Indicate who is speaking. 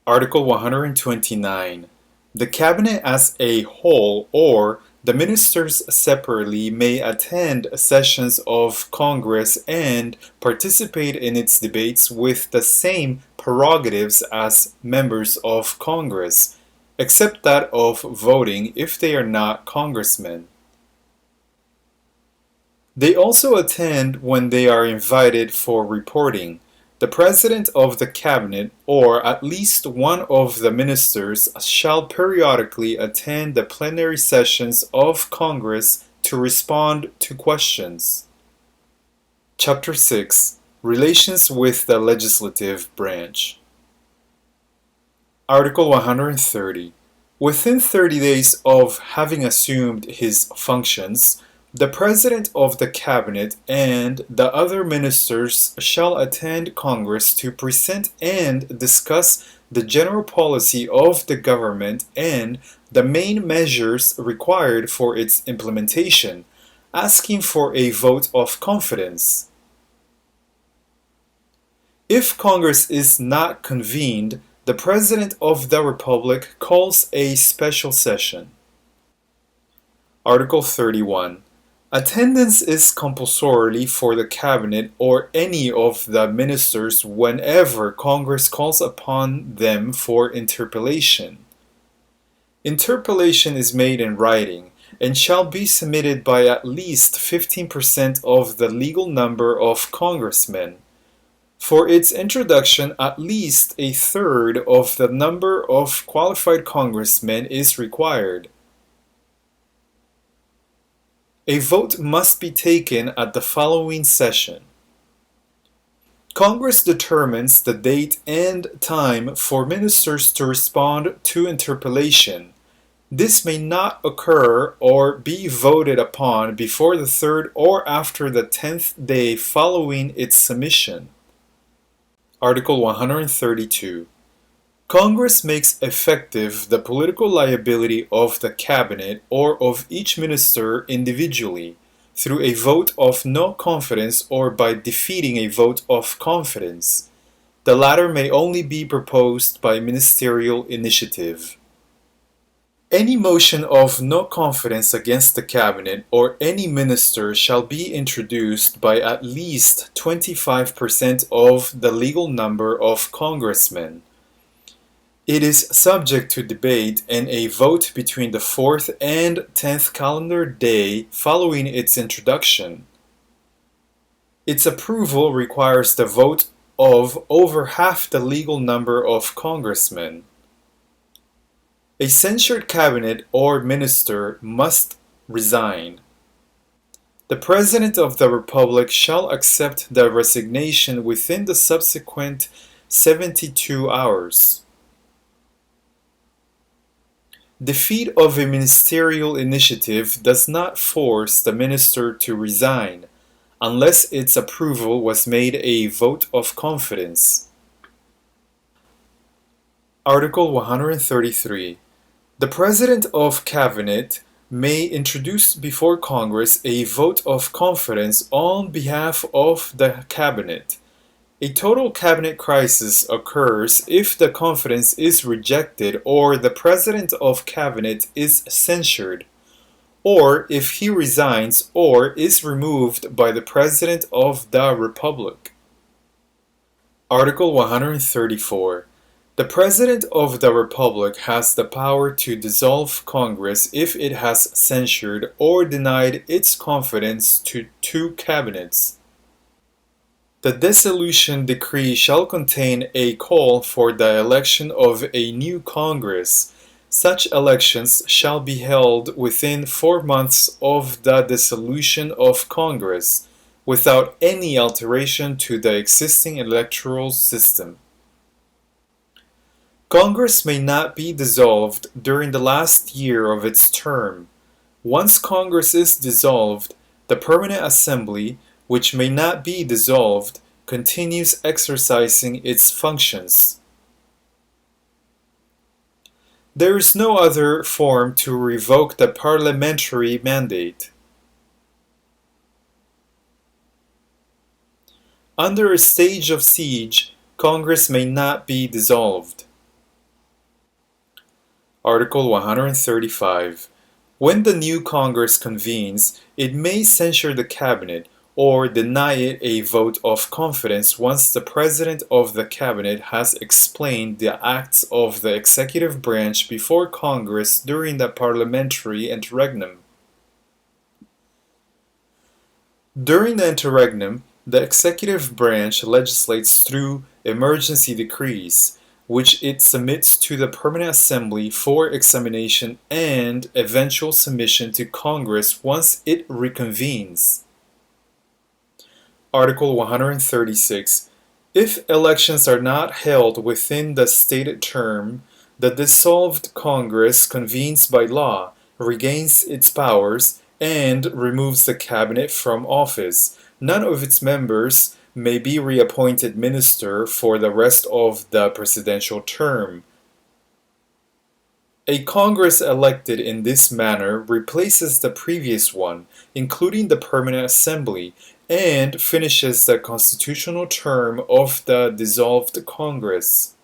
Speaker 1: Article 129. The Cabinet as a whole or the ministers separately may attend sessions of Congress and participate in its debates with the same prerogatives as members of Congress, except that of voting if they are not congressmen. They also attend when they are invited for reporting. The President of the Cabinet, or at least one of the ministers, shall periodically attend the plenary sessions of Congress to respond to questions. Chapter 6. Relations with the Legislative Branch. Article 130. Within 30 days of having assumed his functions, the President of the Cabinet and the other ministers shall attend Congress to present and discuss the general policy of the government and the main measures required for its implementation, asking for a vote of confidence. If Congress is not convened, the President of the Republic calls a special session. Article 31. Attendance is compulsory for the Cabinet or any of the ministers whenever Congress calls upon them for interpellation. Interpellation is made in writing and shall be submitted by at least 15% of the legal number of congressmen. For its introduction, at least a third of the number of qualified congressmen is required. A vote must be taken at the following session. Congress determines the date and time for ministers to respond to interpellation. This may not occur or be voted upon before the third or after the 10th day following its submission. Article 132. Congress makes effective the political liability of the Cabinet or of each minister individually through a vote of no confidence or by defeating a vote of confidence. The latter may only be proposed by ministerial initiative. Any motion of no confidence against the Cabinet or any minister shall be introduced by at least 25% of the legal number of congressmen. It is subject to debate and a vote between the 4th and 10th calendar day following its introduction. Its approval requires the vote of over half the legal number of congressmen. A censured cabinet or minister must resign. The President of the Republic shall accept the resignation within the subsequent 72 hours. Defeat of a ministerial initiative does not force the minister to resign, unless its approval was made a vote of confidence. Article 133. The President of Cabinet may introduce before Congress a vote of confidence on behalf of the Cabinet. A total cabinet crisis occurs if the confidence is rejected or the President of Cabinet is censured, or if he resigns or is removed by the President of the Republic. Article 134. The President of the Republic has the power to dissolve Congress if it has censured or denied its confidence to two cabinets. The dissolution decree shall contain a call for the election of a new Congress. Such elections shall be held within 4 months of the dissolution of Congress, without any alteration to the existing electoral system. Congress may not be dissolved during the last year of its term. Once Congress is dissolved, the Permanent Assembly, which may not be dissolved, continues exercising its functions. There is no other form to revoke the parliamentary mandate. Under a stage of siege, Congress may not be dissolved. Article 135. When the new Congress convenes, it may censure the Cabinet or deny it a vote of confidence once the President of the Cabinet has explained the acts of the executive branch before Congress during the parliamentary interregnum. During the interregnum, the executive branch legislates through emergency decrees, which it submits to the Permanent Assembly for examination and eventual submission to Congress once it reconvenes. Article 136. If elections are not held within the stated term, the dissolved Congress convenes by law, regains its powers, and removes the cabinet from office. None of its members may be reappointed minister for the rest of the presidential term. A Congress elected in this manner replaces the previous one, including the Permanent Assembly, and finishes the constitutional term of the dissolved Congress.